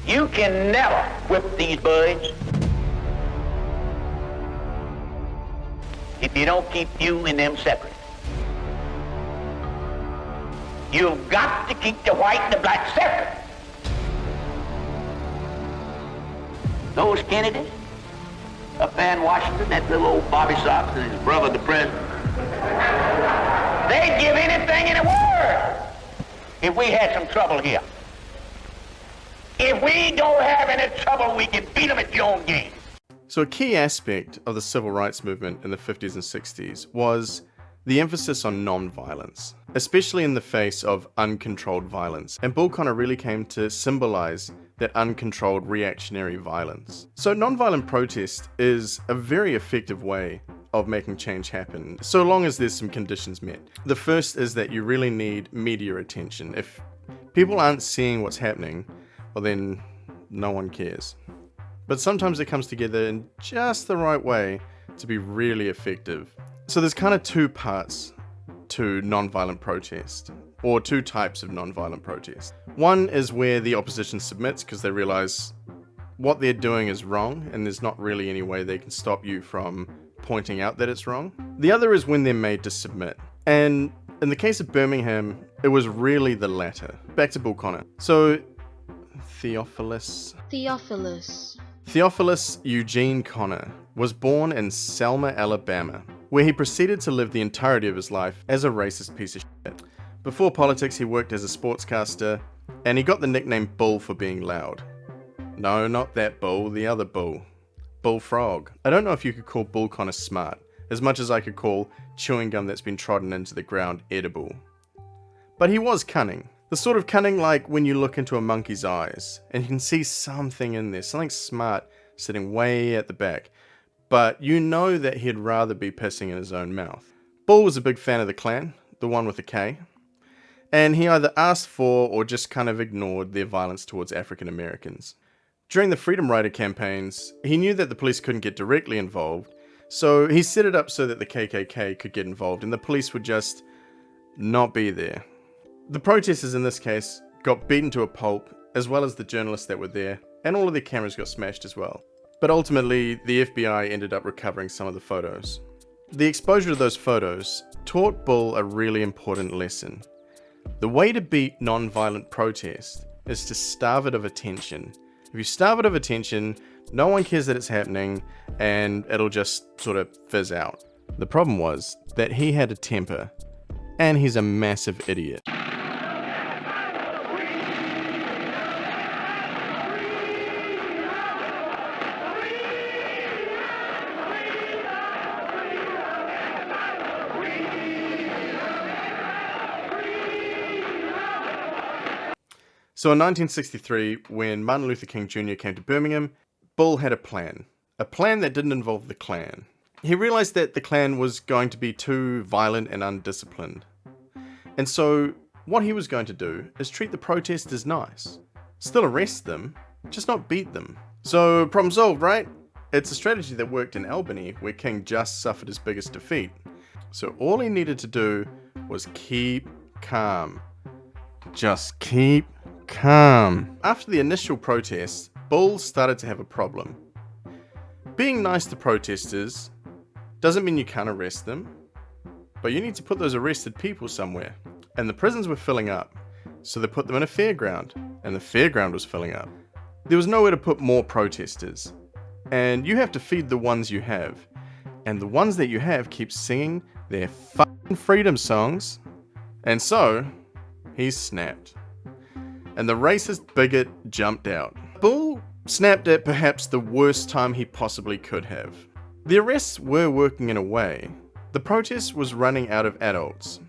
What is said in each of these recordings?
You can never whip these birds if you don't keep you and them separate. You've got to keep the white and the black separate. Those Kennedys up there in Washington, that little old Bobby Sox and his brother, the president, they'd give anything in the world if we had some trouble here. If we don't have any trouble, we can beat them at your own game. So a key aspect of the civil rights movement in the 50s and 60s was the emphasis on non-violence, especially in the face of uncontrolled violence. And Bull Connor really came to symbolize that uncontrolled reactionary violence. So non-violent protest is a very effective way of making change happen, so long as there's some conditions met. The first is that you really need media attention. If people aren't seeing what's happening, well then no one cares. But sometimes it comes together in just the right way to be really effective. So there's kind of two parts to non-violent protest, or two types of non-violent protest. One is where the opposition submits because they realize what they're doing is wrong and there's not really any way they can stop you from pointing out that it's wrong. The other is when they're made to submit. And in the case of Birmingham, it was really the latter. Back to Bull Connor. So Theophilus Eugene Connor was born in Selma, Alabama, where he proceeded to live the entirety of his life as a racist piece of shit. Before politics, he worked as a sportscaster, and he got the nickname Bull for being loud. No, not that Bull, the other Bull. Bullfrog. I don't know if you could call Bull Connor smart, as much as I could call chewing gum that's been trodden into the ground edible. But he was cunning. The sort of cunning like when you look into a monkey's eyes, and you can see something in there, something smart sitting way at the back, but you know that he'd rather be pissing in his own mouth. Bull was a big fan of the Klan, the one with a K, and he either asked for or just kind of ignored their violence towards African Americans. During the Freedom Rider campaigns, he knew that the police couldn't get directly involved, so he set it up so that the KKK could get involved and the police would just not be there. The protesters in this case got beaten to a pulp, as well as the journalists that were there, and all of their cameras got smashed as well. But ultimately, the FBI ended up recovering some of the photos. The exposure of those photos taught Bull a really important lesson. The way to beat non-violent protest is to starve it of attention. If you starve it of attention, no one cares that it's happening, and it'll just sort of fizz out. The problem was that he had a temper, and he's a massive idiot. So in 1963, when Martin Luther King Jr. came to Birmingham, Bull had a plan that didn't involve the Klan. He realized that the Klan was going to be too violent and undisciplined. And so what he was going to do is treat the protesters nice. Still arrest them, just not beat them. So problem solved, right? It's a strategy that worked in Albany, where King just suffered his biggest defeat. So all he needed to do was keep calm. Just keep calm. After the initial protests, Bull started to have a problem. Being nice to protesters doesn't mean you can't arrest them, but you need to put those arrested people somewhere. And the prisons were filling up, so they put them in a fairground, and the fairground was filling up. There was nowhere to put more protesters, and you have to feed the ones you have, and the ones that you have keep singing their fucking freedom songs, and so he snapped. And the racist bigot jumped out. Bull snapped at perhaps the worst time he possibly could have. The arrests were working in a way. The protest was running out of adults.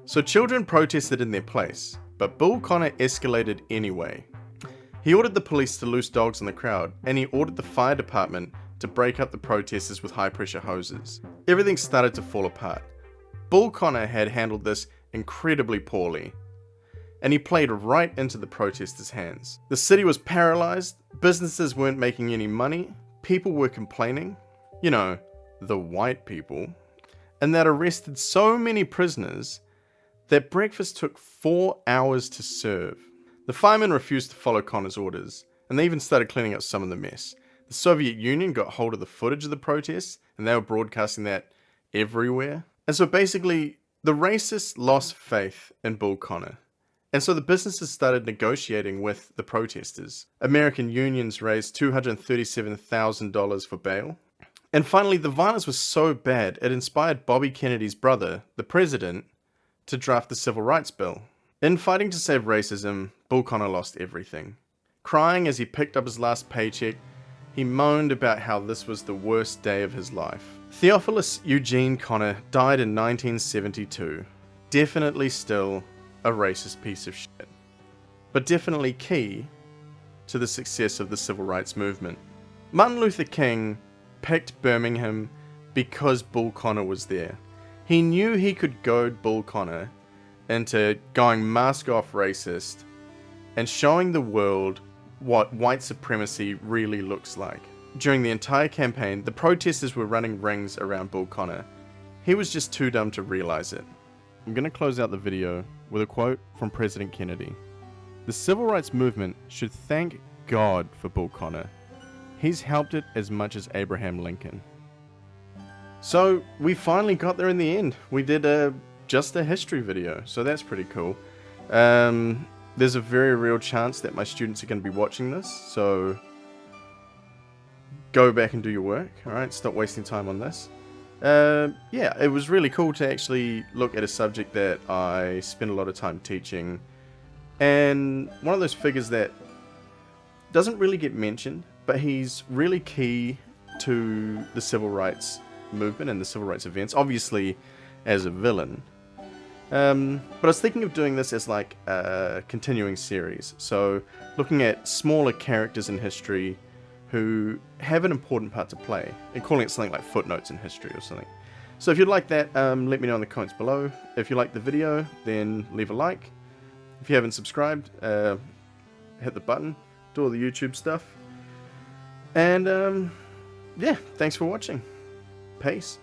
So children protested in their place, but Bull Connor escalated anyway. He ordered the police to loose dogs in the crowd, and he ordered the fire department to break up the protesters with high-pressure hoses. Everything started to fall apart. Bull Connor had handled this incredibly poorly, and he played right into the protesters' hands. The city was paralyzed, businesses weren't making any money, people were complaining, you know, the white people, and that arrested so many prisoners that breakfast took 4 hours to serve. The firemen refused to follow Connor's orders, and they even started cleaning up some of the mess. The Soviet Union got hold of the footage of the protests, and they were broadcasting that everywhere. And so basically, the racists lost faith in Bull Connor. And so the businesses started negotiating with the protesters. American unions raised $237,000 for bail. And finally, the violence was so bad, it inspired Bobby Kennedy's brother, the president, to draft the Civil Rights Bill. In fighting to save racism, Bull Connor lost everything. Crying as he picked up his last paycheck, he moaned about how this was the worst day of his life. Theophilus Eugene Connor died in 1972. Definitely still a racist piece of shit. But definitely key to the success of the civil rights movement. Martin Luther King picked Birmingham because Bull Connor was there. He knew he could goad Bull Connor into going mask off racist and showing the world what white supremacy really looks like. During the entire campaign, the protesters were running rings around Bull Connor. He was just too dumb to realize it. I'm going to close out the video with a quote from President Kennedy. "The civil rights movement should thank God for Bull Connor. He's helped it as much as Abraham Lincoln." So we finally got there in the end. We did just a history video, so that's pretty cool. There's a very real chance that my students are going to be watching this, so go back and do your work, alright? Stop wasting time on this. Yeah, it was really cool to actually look at a subject that I spend a lot of time teaching, and one of those figures that doesn't really get mentioned, but he's really key to the civil rights movement and the civil rights events, obviously as a villain. But I was thinking of doing this as like a continuing series, so looking at smaller characters in history who have an important part to play, and calling it something like footnotes in history or something. So if you'd like that, let me know in the comments below. If you like the video, then leave a like. If you haven't subscribed, hit the button, do all the YouTube stuff. And yeah, thanks for watching. Peace.